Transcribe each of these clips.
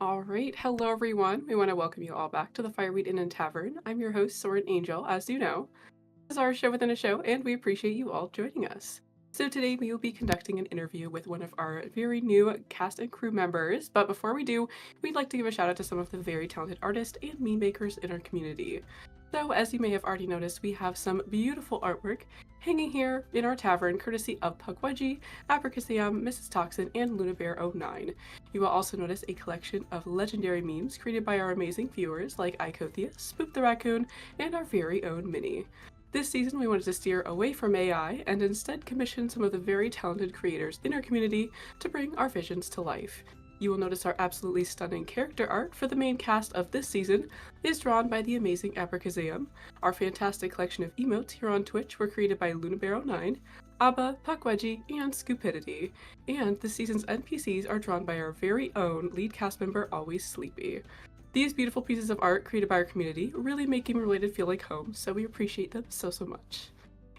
All right. Hello, everyone. We want to welcome you all back to the Fireweed Inn-terview. I'm your host, Soren Angel, as you know. This is our show within a show, and we appreciate you all joining us. So today we will be conducting an interview with one of our very new cast and crew members. But before we do, we'd like to give a shout out to some of the very talented artists and meme makers in our community. So as you may have already noticed, we have some beautiful artwork hanging here in our tavern, courtesy of Pugwudgie, Abracasiam, Mrs. Toxin, and LunaBear09. You will also notice a collection of legendary memes created by our amazing viewers like Icothea, Spoop the Raccoon, and our very own Minnie. This season, we wanted to steer away from AI and instead commission some of the very talented creators in our community to bring our visions to life. You will notice our absolutely stunning character art for the main cast of this season is drawn by the amazing Abracasiam. Our fantastic collection of emotes here on Twitch were created by LunaBear09, Abba, Puckwudgie, and Scoopidity. And this season's NPCs are drawn by our very own lead cast member, Always Sleepy. These beautiful pieces of art created by our community really make Gaming Related feel like home, so we appreciate them so much.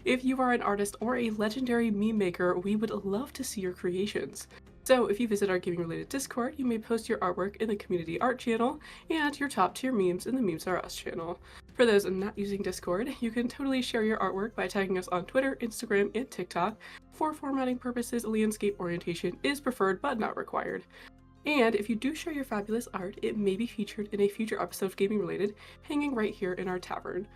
If you are an artist or a legendary meme maker, we would love to see your creations. So if you visit our Gaming Related Discord, you may post your artwork in the community art channel and your top tier memes in the Memes Are Us channel. For those not using Discord, you can totally share your artwork by tagging us on Twitter, Instagram, and TikTok. For formatting purposes, landscape orientation is preferred but not required. And if you do share your fabulous art, it may be featured in a future episode of Gaming Related, hanging right here in our tavern.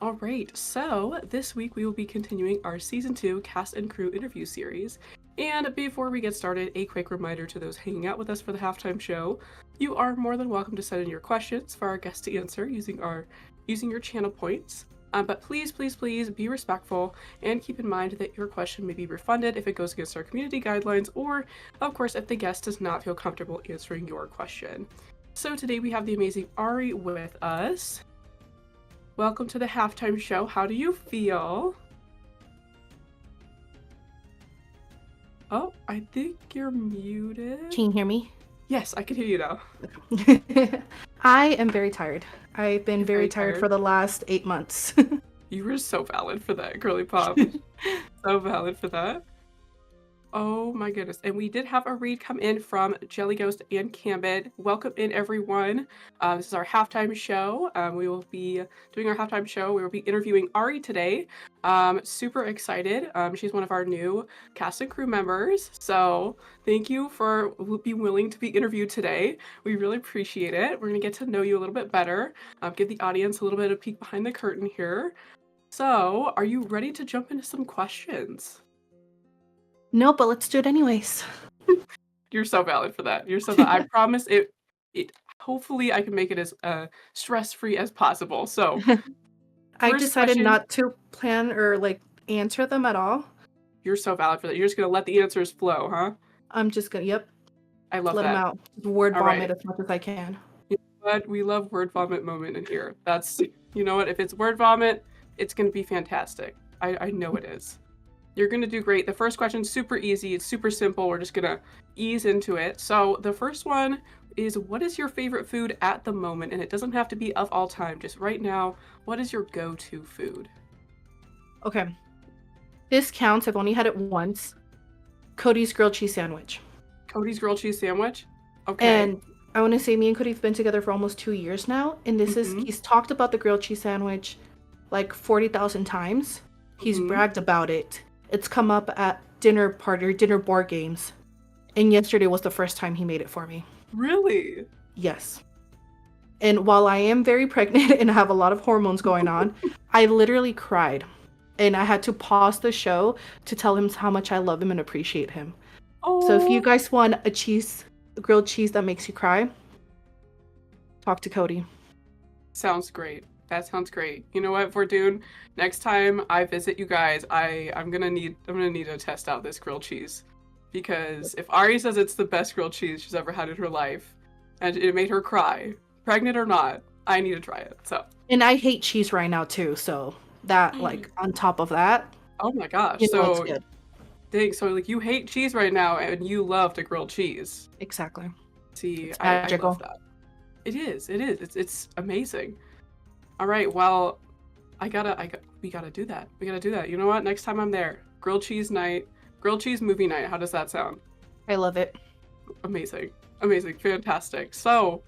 Alright, so this week we will be continuing our Season 2 cast and crew interview series. And before we get started, a quick reminder to those hanging out with us for the halftime show. You are more than welcome to send in your questions for our guests to answer using your channel points. But please be respectful and keep in mind that your question may be refunded if it goes against our community guidelines or, of course, if the guest does not feel comfortable answering your question. So today we have the amazing Ari with us. Welcome to the halftime show. How do you feel? Oh, I think you're muted. Can you hear me? Yes, I can hear you now. I am very tired. I've been very tired for the last 8 months. You were so valid for that, girly pop. So valid for that. Oh my goodness. And we did have a read come in from Jelly Ghost and Cambit. Welcome in, everyone. This is our halftime show. We will be doing our halftime show. We will be interviewing Ari today. Super excited. She's one of our new cast and crew members. So thank you for being willing to be interviewed today. We really appreciate it. We're going to get to know you a little bit better. Give the audience a little bit of a peek behind the curtain here. So are you ready to jump into some questions? No, but let's do it anyways. You're so valid for that. You're so valid. I promise it hopefully I can make it as stress-free as possible. So I decided not to plan or answer them at all. You're so valid for that. You're just gonna let the answers flow, huh? I'm just gonna, yep. I love let that. Let them out. Word vomit as much as I can. You know what? We love word vomit moment in here. That's, you know what? If it's word vomit, it's gonna be fantastic. I know it is. You're going to do great. The first question's super easy. It's super simple. We're just going to ease into it. So the first one is, what is your favorite food at the moment? And it doesn't have to be of all time. Just right now, what is your go-to food? Okay. This counts. I've only had it once. Cody's grilled cheese sandwich. Cody's grilled cheese sandwich? Okay. And I want to say me and Cody have been together for almost 2 years now. And this is, he's talked about the grilled cheese sandwich like 40,000 times. He's bragged about it. It's come up at dinner board games. And yesterday was the first time he made it for me. Really? Yes. And while I am very pregnant and have a lot of hormones going on, I literally cried. And I had to pause the show to tell him how much I love him and appreciate him. Oh. So if you guys want a grilled cheese that makes you cry, talk to Cody. Sounds great. That sounds great. You know what, Vordoon? Next time I visit you guys, I'm gonna need to test out this grilled cheese, because if Ari says it's the best grilled cheese she's ever had in her life, and it made her cry, pregnant or not, I need to try it. So. And I hate cheese right now too, so that on top of that. Oh my gosh! So, dang. So you hate cheese right now, and you love the grilled cheese. Exactly. See, I love that. It is. It's amazing. All right, well, we gotta do that. We gotta do that. You know what? Next time I'm there, grilled cheese movie night. How does that sound? I love it. Amazing. Amazing. Fantastic. So,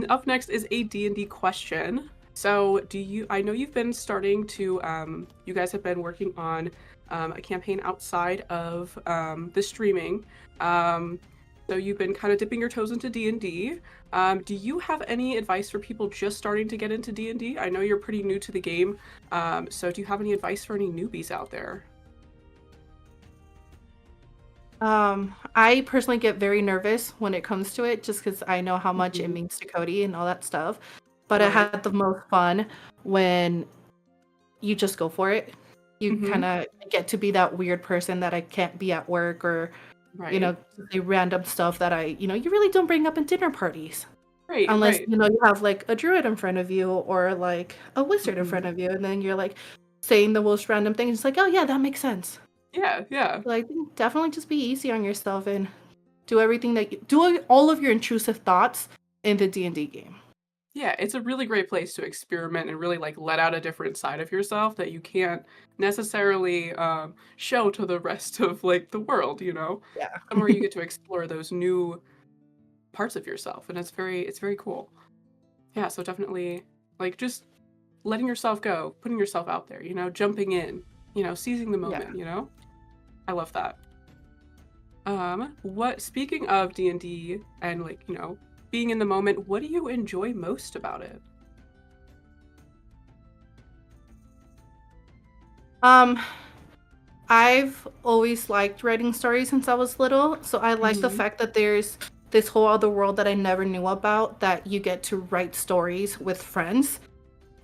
up next is a D&D question. So, I know you've been starting to, you guys have been working on a campaign outside of the streaming. Um, so you've been kind of dipping your toes into D&D. Do you have any advice for people just starting to get into D&D? I know you're pretty new to the game. So do you have any advice for any newbies out there? I personally get very nervous when it comes to it, just because I know how much it Mhm. means to Cody and all that stuff. But I Right. had the most fun when you just go for it. You Mm-hmm. kind of get to be that weird person that I can't be at work, or, Right. say random stuff that you really don't bring up in dinner parties. Right. Unless, Right. you have like a druid in front of you or like a wizard in Mm-hmm. front of you, and then you're like saying the most random things. It's like, oh yeah, that makes sense. Yeah. Yeah. So I think definitely just be easy on yourself and do everything do all of your intrusive thoughts in the D&D game. Yeah, it's a really great place to experiment and really like let out a different side of yourself that you can't necessarily show to the rest of like the world, you know? Yeah. Somewhere you get to explore those new parts of yourself, and it's very cool. Yeah, so definitely like just letting yourself go, putting yourself out there, jumping in, seizing the Yeah. moment. I love that. What speaking of D&D and like, being in the moment, what do you enjoy most about it? Um, I've always liked writing stories since I was little, so I like the Mhm. fact that there's this whole other world that I never knew about, that you get to write stories with friends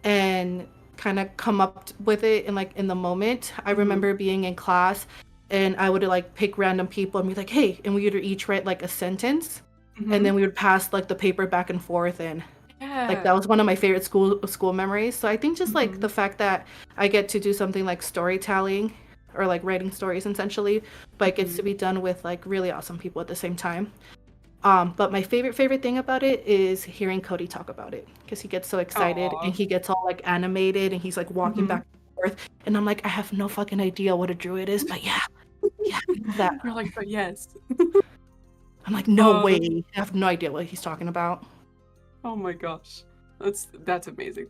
and kind of come up with it in the moment. I Mhm. remember being in class and I would like pick random people and be like, "Hey," and we would each write like a sentence, and Mhm. then we would pass like the paper back and forth, and like that Yeah. was one of my favorite school memories. So I think just like the Mhm. fact that I get to do something like storytelling or like writing stories essentially, but it gets to Mhm. be done with like really awesome people at the same time. But my favorite thing about it is hearing Cody talk about it, because he gets so excited Aw. and he gets all like animated and he's like walking Mhm. back and forth, and I'm like, I have no fucking idea what a druid is, but yeah, yeah, I love that. You're like, "But yes." I'm like, no Uh, way, I have no idea what he's talking about. oh my gosh. That's amazing.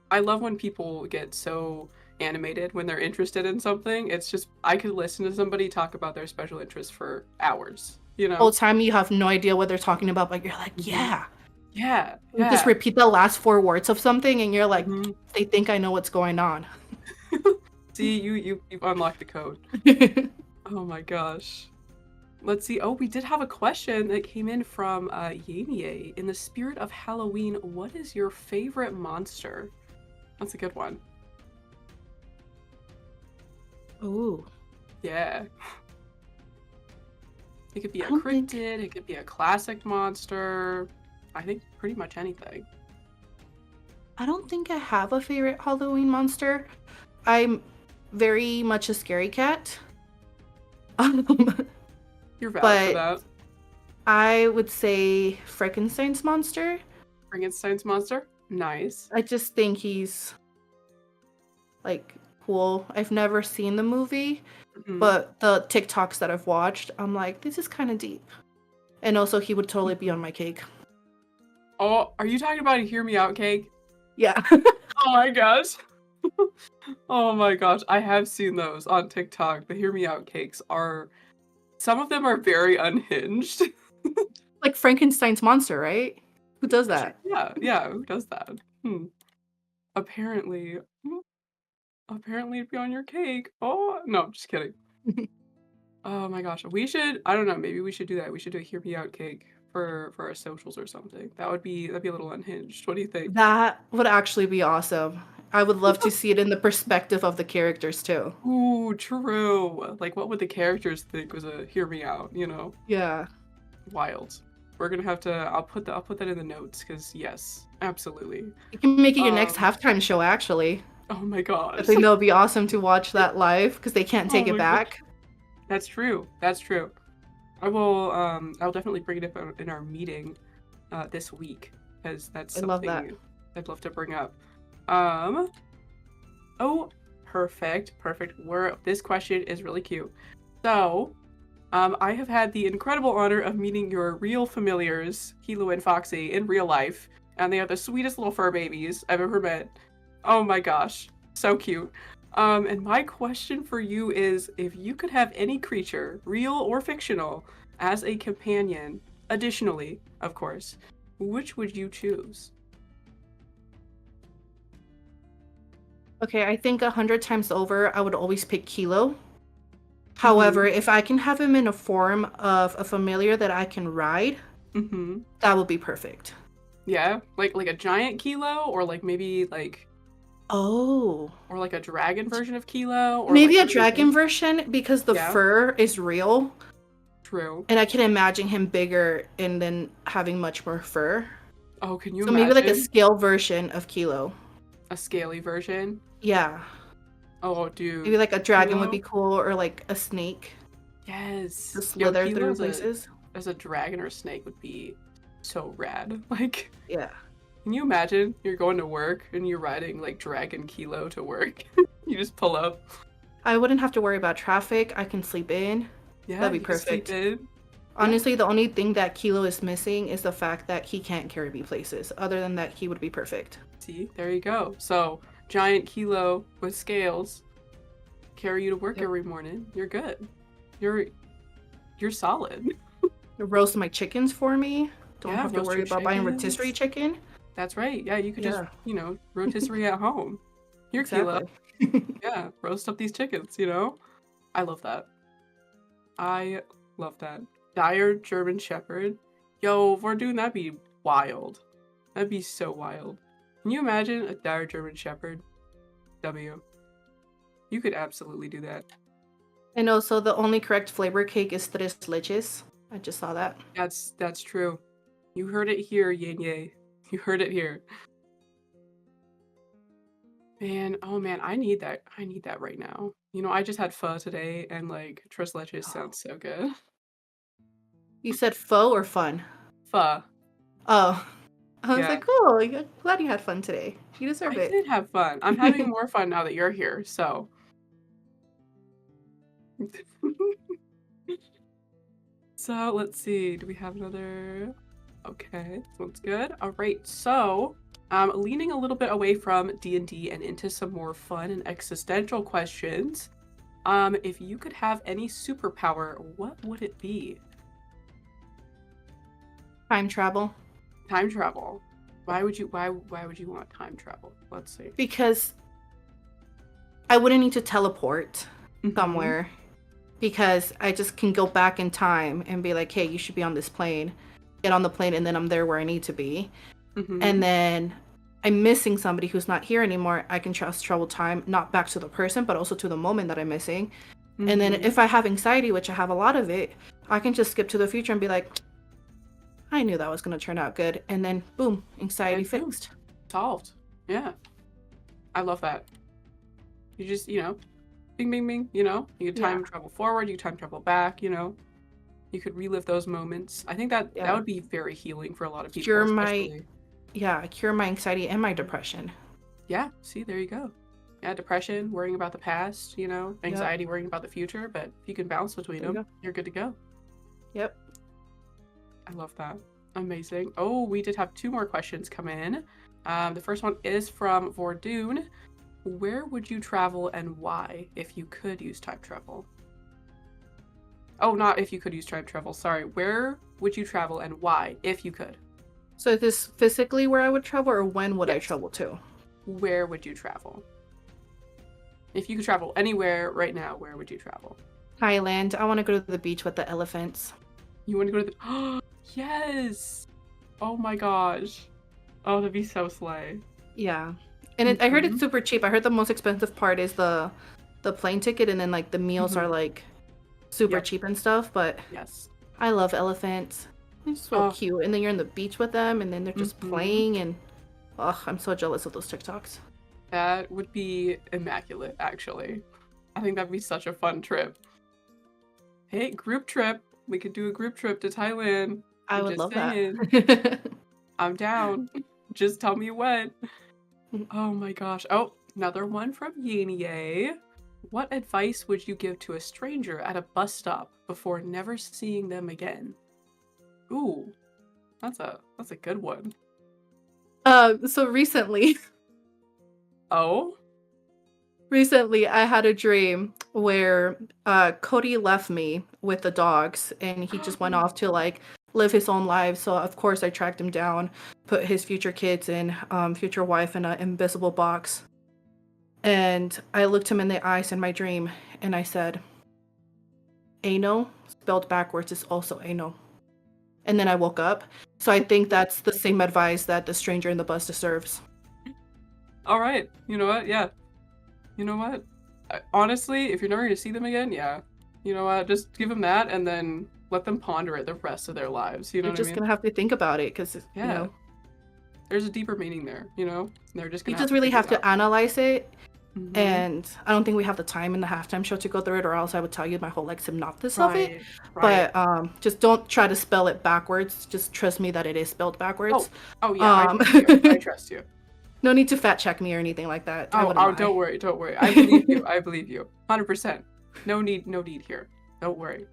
I love when people get so animated when they're interested in something. It's just I could listen to somebody talk about their special interest for hours, you Whole know? time you have no idea what they're talking about, but you're like, Mhm. yeah. Yeah. You just Yeah. repeat the last four words of something and you're like, Mhm. they think I know what's going on. See, you've unlocked the code. Oh my gosh. Let's see. Oh, we did have a question that came in from Yanie. In the spirit of Halloween, what is your favorite monster? That's a good one. Ooh, Yeah. It could be I a don't think cryptid, it could be a classic monster. I think pretty much anything. I don't think I have a favorite Halloween monster. I'm very much a scary cat. Um, You're valid for but that. I would say Frankenstein's monster. Frankenstein's monster? Nice. I just think he's like cool. I've never seen the movie, Hmm. but the TikToks that I've watched, I'm like, this is kind of deep. And also, he would totally be Hmm. on my cake. Oh, are you talking about a hear me out cake? Yeah. Oh my gosh. Oh my gosh. I have seen those on TikTok. The hear me out cakes are, some of them are very unhinged. Like Frankenstein's monster, right? Who does Actually, that? yeah, yeah, who does that? Hmm. Apparently, apparently it'd be on your cake. Oh, no, just kidding. Oh my gosh, I don't know, maybe we should do that. We should do a hear me out cake for our socials or something. That'd be a little unhinged. What do you think? That would actually be awesome. I would love to see it in the perspective of the characters too. Ooh, true. Like what would the characters think was a hear me out? Yeah. Wild. We're gonna have to I'll put that in the notes because yes, absolutely. You can make it your next Um, halftime show, actually. oh my I gosh. think that would be awesome to watch that live because they can't Oh take it my gosh. back. That's true. That's true. I'll definitely bring it up in our meeting this week because that's I love that. something I'd love to bring up. Um, oh, perfect, perfect. This question is really cute. So, I have had the incredible honor of meeting your real familiars, Kilo and Foxy, in real life, and they are the sweetest little fur babies I've ever met. Oh my gosh, so cute. And my question for you is, if you could have any creature, real or fictional, as a companion, additionally, of course, which would you choose? Okay, I think 100 times over, I would always pick Kilo. Mm-hmm. However, if I can have him in a form of a familiar that I can ride, Mm-hmm. that would be perfect. Yeah, like a giant Kilo, or like maybe Oh, or like a dragon version of Kilo, or maybe like a what do you dragon think? version because the Yeah, fur is real, true. and I can imagine him bigger and then having much more fur. Oh, can you So maybe like a imagine scale version of Kilo. a scaly version? Yeah, Oh, maybe dude, like a dragon would be Kilo. cool, or like a snake to Yes. Yo, slither Kilo through places. as a dragon or snake would be so rad. Like, Yeah, can you imagine you're going to work and you're riding like Dragon Kilo to work? You just pull up. I wouldn't have to worry about traffic. I can sleep in. Yeah, That'd be you can sleep perfect. in. Yeah. Honestly, the only thing that Kilo is missing is the fact that he can't carry me places. Other than that, he would be perfect. See, there you go. So, giant Kilo with scales carry you to work Yep. every morning. You're good. You're you're solid. Roast my chickens for me. Don't Yeah, have to roast worry your about buying rotisserie chickens. chicken. That's right. Yeah, you could just, Yeah, rotisserie at home. You're Kilo. exactly. Yeah, roast up these chickens. I love that. I love that. Dire German Shepherd. Yo, if we're doing that'd be wild. That'd be so wild. Can you imagine a dire German Shepherd? W. You could absolutely do that. And also, the only correct flavor cake is tres leches. I just saw that. That's true. You heard it here, Yin Ye. You heard it here. Man, oh man, I need that. I need that right now. I just had pho today and like tres leches sounds so good. You said faux or fun? Pho. Oh, I was Yeah. like, cool. Glad you had fun today. You deserve I it. did have fun. I'm having more fun now that you're here, so. So let's see. Do we have another? Okay, sounds good. All right. So, leaning a little bit away from D&D and into some more fun and existential questions. If you could have any superpower, what would it be? Time travel. Time travel. Why would you want time travel? Let's see. Because I wouldn't need to teleport Mm-hmm. somewhere because I just can go back in time and be like, hey, you should be on this plane. Get on the plane, and then I'm there where I need to be. Mm-hmm. And then I'm missing somebody who's not here anymore. I can just travel time, not back to the person, but also to the moment that I'm missing. And then Mm-hmm. if I have anxiety, which I have a lot of it, I can just skip to the future and be like, I knew that was going to turn out good. And then boom, anxiety And boom, fixed. solved. Yeah. I love that. You just, bing, bing, bing. You could Yeah. time travel forward, you time travel back. You could relive those moments. I think that Yeah. would be very healing for a lot of people, Cure my, especially. yeah, cure my anxiety and my depression. Yeah, see, there you go. Yeah, depression, worrying about the past, Yep. anxiety, worrying about the future, but if you can bounce between There you them, go. you're good to go. Yep. I love that. Amazing. Oh, we did have two more questions come in. The first one is from Vordoon. Where would you travel and why if you could use time travel? Oh, not if you could use time travel. Sorry. Where would you travel and why if you could? So is this physically where I would travel, or when would I Yes. travel to? Where would you travel? If you could travel anywhere right now, where would you travel? Thailand. I want to go to the beach with the elephants. You want to go to the. Yes! Oh my gosh. Oh, that'd be so slay. Yeah. And I heard it's Mm-hmm. super cheap. I heard the most expensive part is the plane ticket, and then like the meals are Mm-hmm. like super Yep. cheap and stuff, but Yes. I love elephants. They're so Oh. cute. And then you're in the beach with them, and then they're just Mm-hmm. playing, and oh, I'm so jealous of those TikToks. That would be immaculate, actually. I think that'd be such a fun trip. Hey, group trip. We could do a group trip to Thailand. I I'm would just love that. saying. I'm down. Just tell me when. Oh my gosh. Oh, another one from Yanie. What advice would you give to a stranger at a bus stop before never seeing them again? Ooh, that's a good one. So recently, Oh? recently I had a dream where Cody left me with the dogs and he just went off to like live his own life. So of course I tracked him down, put his future kids and future wife in an invisible box. And I looked him in the eyes in my dream and I said, "Anal spelled backwards is also anal." And then I woke up. So I think that's the same advice that the stranger in the bus deserves. All right. You know what? Yeah. You know what? Honestly, if you're never going to see them again, yeah. You know what? Just give them that and then let them ponder it the rest of their lives. You know They're what I just mean? gonna have to think about it because Yeah. There's a deeper meaning there, you know? They're just you going to have just to really figure have it to out. analyze it. Mhm. And I don't think we have the time in the halftime show to go through it, or else I would tell you my whole like synopsis of it. Right. Right. But just don't try to spell it backwards. Just trust me that it is spelled backwards. Oh. Oh yeah, I Um, trust you. I trust you. no need to fact check me or anything like that. I Oh, wouldn't don't lie. worry, don't worry. I believe you. I believe you. 100%. No need here. Don't worry.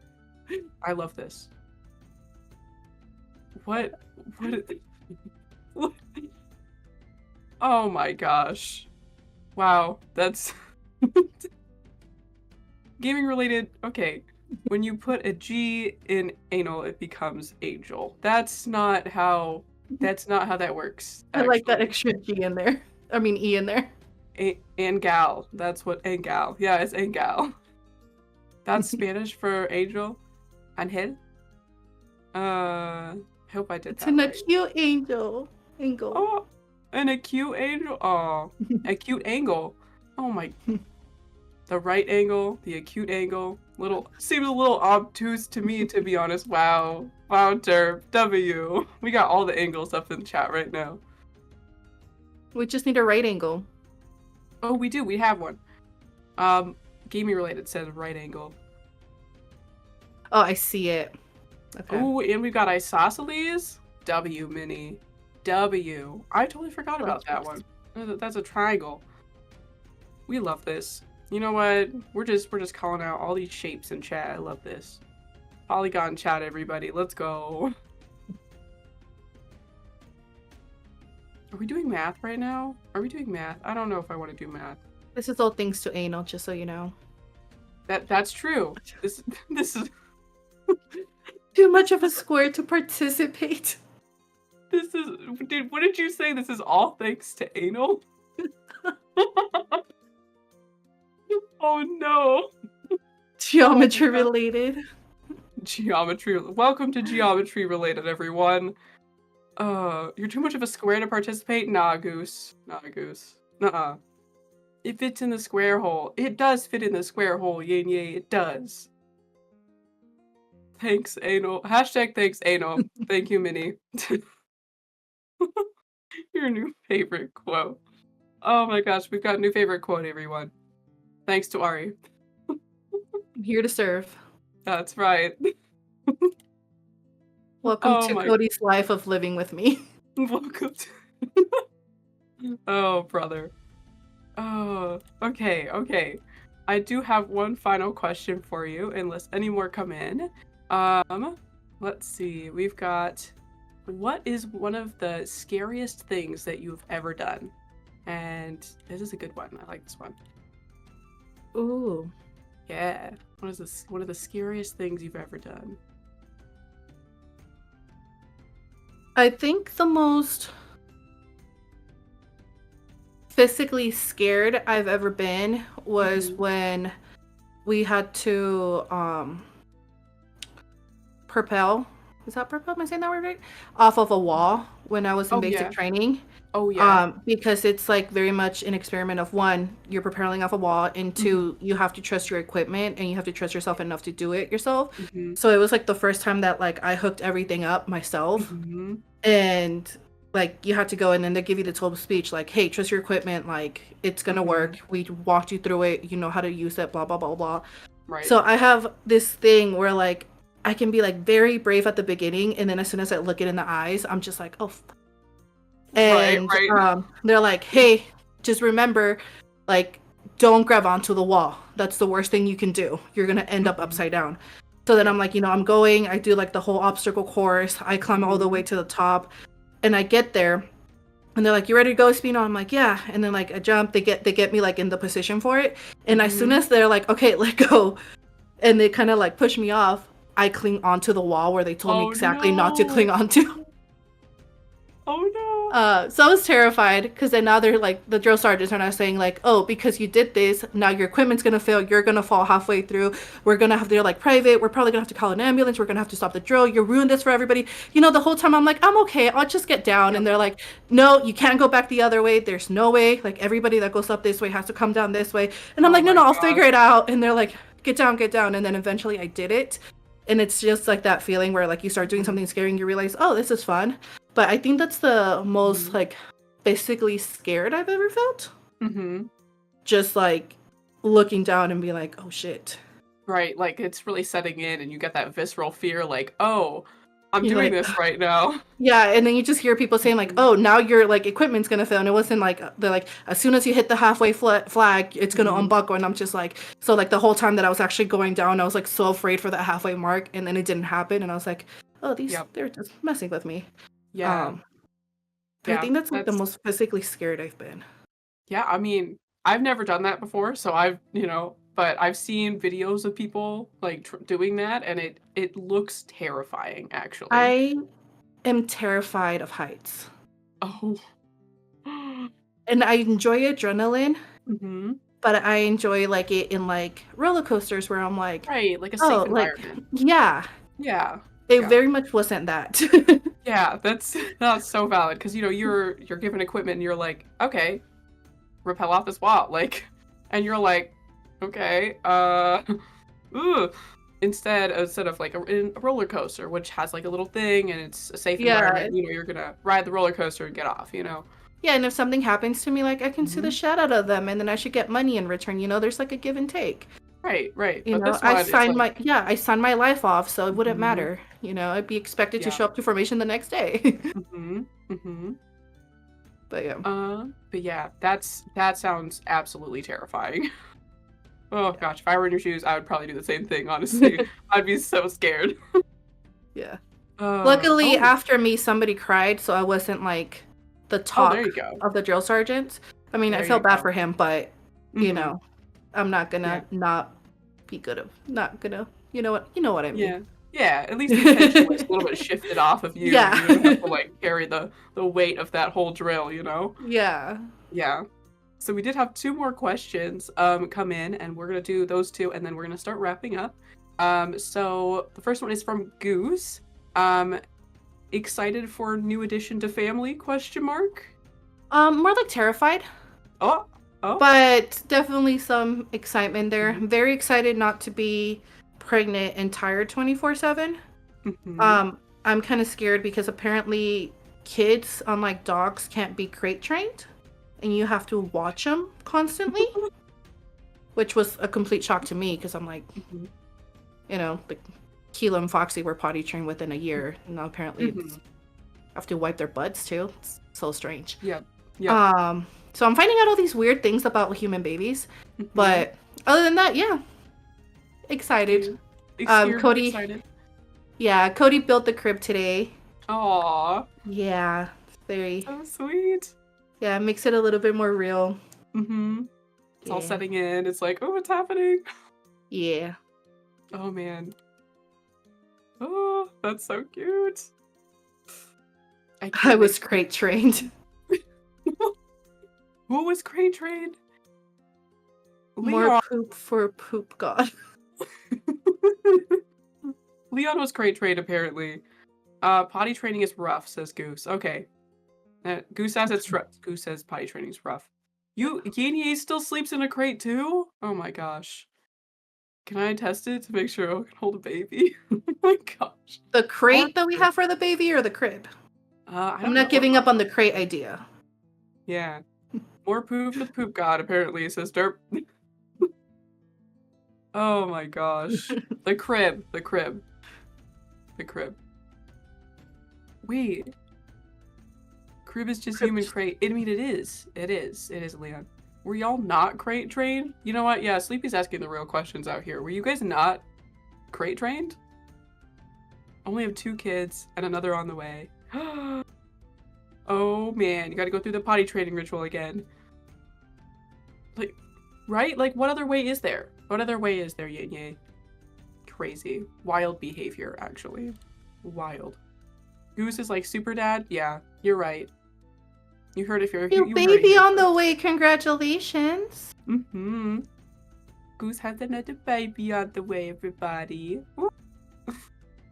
I love this. What what Oh my gosh. Wow, that's gaming related. Okay. When you put a G in anal, it becomes angel. That's not how that works, I like that actually. extra G in there. I mean E in there. Angal. That's what angal. Yeah, it's angal. That's Spanish for angel. Angel. I hope I did It's that an right. acute angel. Angle. Oh, an acute angel. Oh, acute angle. Oh my. The right angle, the acute angle. Seems a little obtuse to me, to be honest. Wow. Wow, Derp. W. We got all the angles up in the chat right now. We just need a right angle. Oh, we do. We have one. Gaming related says right angle. Oh, I see it. Okay. Oh, and we've got isosceles. W mini. W. I totally forgot about that one. That's a triangle. We love this. You know what? We're just calling out all these shapes in chat. I love this. Polygon chat, everybody. Let's go. Are we doing math right now? Are we doing math? I don't know if I want to do math. This is all thanks to anal, just so you know. That's true. This is Too much of a square to participate. Dude, what did you say? This is all thanks to anal? Oh no. Geometry related. Geometry. Welcome to geometry related, everyone. You're too much of a square to participate? Nah, goose. Nah, goose. Nuh-uh. It fits in the square hole. It does fit in the square hole, yin yay, it does. Thanks, anal. Hashtag thanks, anal. Thank you, Minnie. Your new favorite quote. Oh my gosh, we've got a new favorite quote, everyone. Thanks to Ari. I'm here to serve. That's right. Welcome to Cody's life of living with me. Welcome to Oh, brother. Oh, okay. I do have one final question for you, unless any more come in. Let's see. We've got, what is one of the scariest things that you've ever done? And this is a good one. I like this one. Ooh. Yeah. What is this? One of the scariest things you've ever done? I think the most physically scared I've ever been was when we had to propel. Is that propel? Am I saying that word right? Off of a wall when I was in basic training. Oh yeah. Because it's like very much an experiment of one, you're propelling off a wall, and two, you have to trust your equipment and you have to trust yourself enough to do it yourself. So it was like the first time that like I hooked everything up myself, and like you had to go and then they give you the total speech like, hey, trust your equipment, like it's gonna work. We walked you through it, you know how to use it, blah blah blah blah. Right. So I have this thing where like I can be like very brave at the beginning, and then as soon as I look it in the eyes, I'm just like, oh. And right. they're like, hey, just remember, like, don't grab onto the wall. That's the worst thing you can do. You're gonna end up Mhm. upside down. So then Yeah. I'm like, I'm going, I do like the whole obstacle course, I climb all the way Mhm. to the top, and I get there, and they're like, "You ready to go, Spino?" I'm like, "Yeah." And then like I jump, they get me like in the position for it. And as soon Mhm. as they're like, "Okay, let go," and they kind of like push me off, I cling onto the wall where they told me Oh exactly not to cling no. onto. Oh no. So I was terrified because then now they're like the drill sergeants are now saying like, oh, because you did this, now your equipment's gonna fail. You're gonna fall halfway through. We're gonna have they're like private. We're probably gonna have to call an ambulance. We're gonna have to stop the drill. You ruined this for everybody. The whole time I'm like, I'm okay. I'll just get down. And Yep. they're like, no, you can't go back the other way. There's no way. Like everybody that goes up this way has to come down this way. And I'm Oh like, no, my no, I'll figure gosh. it out. And they're like, get down, get down. And then eventually I did it. And it's just like that feeling where like you start doing Mhm. something scary and you realize, oh, this is fun. But I think that's the most Mhm. like basically scared I've ever felt. Mhm. Just like looking down and be like, oh shit. Right, like it's really setting in and you get that visceral fear like, "Oh, I'm You're doing like, this right now." yeah, and then you just hear people saying like, Mhm. oh, now your like equipment's gonna fail, and it wasn't like they're like as soon as you hit the halfway flag, it's gonna Mhm. unbuckle, and I'm just like, so like the whole time that I was actually going down, I was like so afraid for that halfway mark, and then it didn't happen, and I was like, oh, Yep. they're just messing with me. Yeah. Um, I Yeah. think that's like the That's most physically scared I've been. yeah, I mean, I've never done that before, so but I've seen videos of people like doing that and it looks terrifying actually. I am terrified of heights. Oh. And I enjoy adrenaline, Mhm. but I enjoy like it in like roller coasters where I'm like, Right, like a safe oh, like environment. yeah, Yeah. it Yeah. very much wasn't that. Yeah, that's that's so valid because you're given equipment and you're like, "Okay, rappel off this wall." Like and you're like, "Okay, ooh." Instead of like in a roller coaster, which has like a little thing and it's a safe Yeah. environment, you're gonna ride the roller coaster and get off, you know? Yeah, and if something happens to me, like I can sue the Mhm. shit out of them and then I should get money in return. There's like a give and take. Right, right. But this I one is signed like, I signed my life off, so it wouldn't mhm, matter. I'd be expected to yeah, show up to formation the next day. mhm, mhm. But yeah. But yeah, that sounds absolutely terrifying. Oh gosh, if I were in your shoes, I would probably do the same thing, honestly. I'd be so scared. Yeah. Luckily, Oh, after me, somebody cried, so I wasn't like the oh, there talk you go. of the drill sergeants. I mean, I There you felt bad go. for him, but you Mhm. know, I'm not Yeah. gonna not be good of not gonna. You know what I mean. Yeah. Yeah, at least the attention was a little bit shifted off of you and Yeah. you didn't have to, like, carry the weight of that whole drill, you know? Yeah. Yeah. So we did have 2 more questions, come in, and we're gonna do those 2, and then we're gonna start wrapping up. So the first one is from Goose. Um, "Excited for new addition to family?" Question mark. More like terrified, Oh, oh. but definitely some excitement there. Mhm, I'm very excited not to be pregnant and tired 24/7. mhm. I'm kind of scared because apparently kids, unlike dogs, can't be crate trained, and you have to watch them constantly, which was a complete shock to me because I'm like, Mhm, like Kilo and Foxy were potty trained within a year. And now apparently mhm. have to wipe their butts too. It's so strange. Yep, yep. So I'm finding out all these weird things about human babies, Mhm. but other than that, yeah, excited. Scared. Scared but Cody, excited. yeah, Cody built the crib today. Aw, Yeah, it's very, so sweet. yeah, makes it a little bit more real. Mhm. It's all Yeah, setting in. It's like, "Oh, what's happening?" yeah. Oh, man. Oh, that's so cute. I I can't wait was to see crate trained. who was crane trained? More Leon. poop for poop god. Leon was crane trained, apparently. Potty training is rough, says Goose. Okay. Goose says Goose says potty training is rough. Yanie still sleeps in a crate too? Oh my gosh. Can I test it to make sure I can hold a baby? Oh my gosh. The More crate that we proof. have for the baby or the crib? I I'm don't know. not giving up on the crate idea. Yeah. More poop for the poop god, apparently, says Derp. Oh my gosh. The crib. The crib. The crib. Wait. Crib is just Crib. human crate. I mean, it is. It is. It is, Leon. were y'all not crate trained? You know what? Yeah, Sleepy's asking the real questions out here. Were you guys not crate trained? Only have 2 kids and another on the way. Oh man, you gotta go through the potty training ritual again. Like, right? Like, what other way is there? What other way is there, Yin? Crazy. Wild behavior, actually. Wild. Goose is like super dad? Yeah, you're right. You heard it here. New baby on the way, congratulations. Mm-hmm. Goose has another baby on the way, everybody.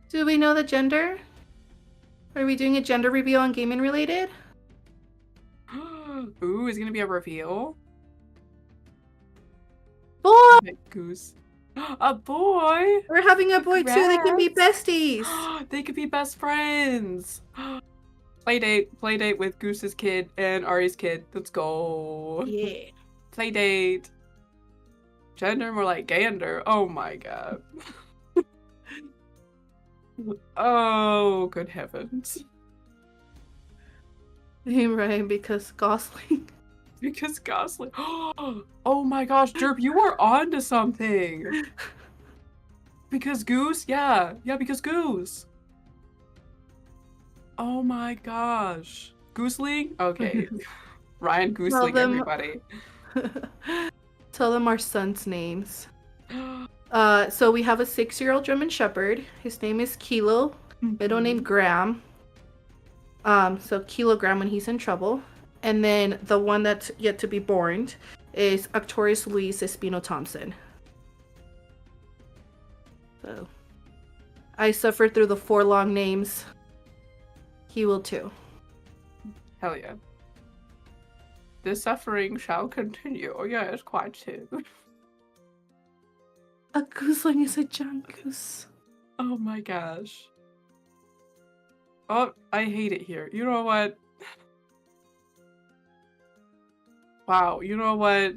Do we know the gender? Are we doing a gender reveal on gaming related? Ooh, is it gonna be a reveal? Boy! Okay, Goose. A boy! We're having a boy too. They can be besties. They could be best friends. Playdate with Goose's kid and Ari's kid. Let's go. Yeah. Playdate. Gender more like gander. Oh my god. Oh, good heavens. Name Ryan because Gosling. Because Gosling. Oh my gosh, Derp, you were on to something. Because Goose? Yeah, because Goose. Oh my gosh. Gooseling? Okay. Ryan Gooseling, everybody. Tell them our son's names. So we have a 6-year-old German Shepherd. His name is Kilo. Middle name Graham. So Kilogram when he's in trouble. And then the one that's yet to be born is Arcturus Luis Espino Thompson. So I suffered through the 4 long names. He will too. Hell yeah. The suffering shall continue. Oh yes, quite too. A gooseling is a John Goose. Oh my gosh. Oh, I hate it here. You know what? Wow, you know what?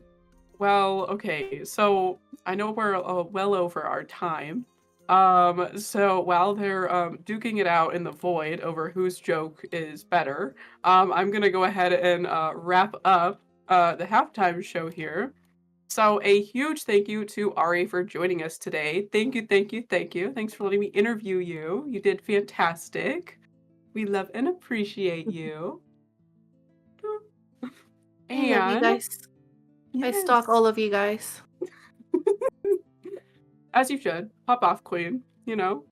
Well, okay, so I know we're well over our time. So while they're duking it out in the void over whose joke is better, I'm gonna go ahead and wrap up the halftime show here. So a huge thank you to Ari for joining us today. Thank you. Thanks for letting me interview you. You did fantastic. We love and appreciate you. I love you guys. Yes. I stalk all of you guys. As you should. Pop off, queen. You know,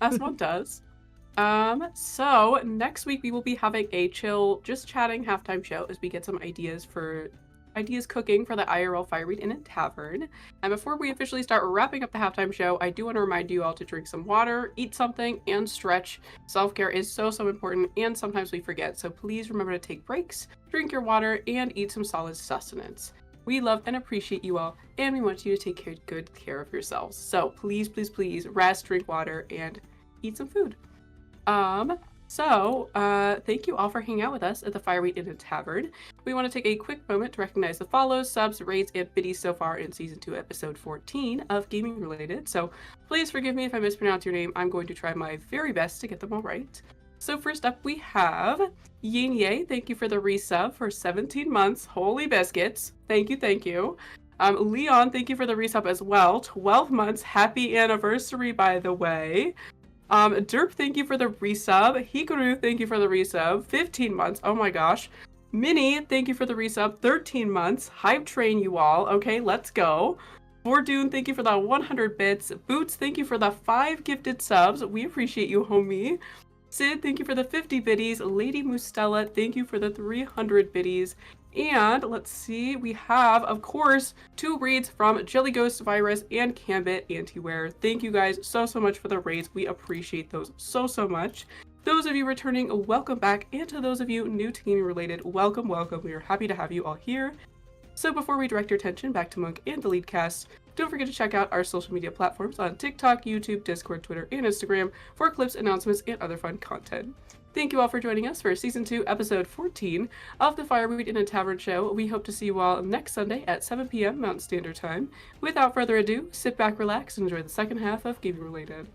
as one does. So next week we will be having a chill, just chatting halftime show as we get some ideas cooking for the IRL Fireweed Inn-terview. And before we officially start wrapping up the halftime show, I do want to remind you all to drink some water, eat something, and stretch. Self-care is so important, and sometimes we forget. So please remember to take breaks, drink your water, and eat some solid sustenance. We love and appreciate you all, and we want you to take good care of yourselves. So please rest, drink water, and eat some food. Thank you all for hanging out with us at the Fireweed Inn-terview. We want to take a quick moment to recognize the follows, subs, rates, and biddies so far in Season 2, Episode 14 of Gaming Related. So please forgive me if I mispronounce your name. I'm going to try my very best to get them all right. So first up, we have Yin Ye. Thank you for the resub for 17 months. Holy biscuits. Thank you. Leon, thank you for the resub as well. 12 months. Happy anniversary, by the way. Derp, thank you for the resub. Hikaru, thank you for the resub. 15 months. Oh my gosh. Minnie, thank you for the resub. 13 months. Hype train, you all. Okay, let's go. Bordoon, thank you for the 100 bits. Boots, thank you for the 5 gifted subs. We appreciate you, homie. Sid, thank you for the 50 biddies. Lady Mustella, thank you for the 300 biddies. And let's see, we have, of course, 2 raids from Jelly Ghost Virus and Cambit Antiware. Thank you guys so much for the raids. We appreciate those so much. Those of you returning, welcome back. And to those of you new to gaming related, welcome. We are happy to have you all here. So before we direct your attention back to Monk and the lead cast, don't forget to check out our social media platforms on TikTok, YouTube, Discord, Twitter, and Instagram for clips, announcements, and other fun content. Thank you all for joining us for Season 2, Episode 14 of the Fireweed Inn-terview show. We hope to see you all next Sunday at 7 p.m. Mountain Standard Time. Without further ado, sit back, relax, and enjoy the second half of Gaming Related.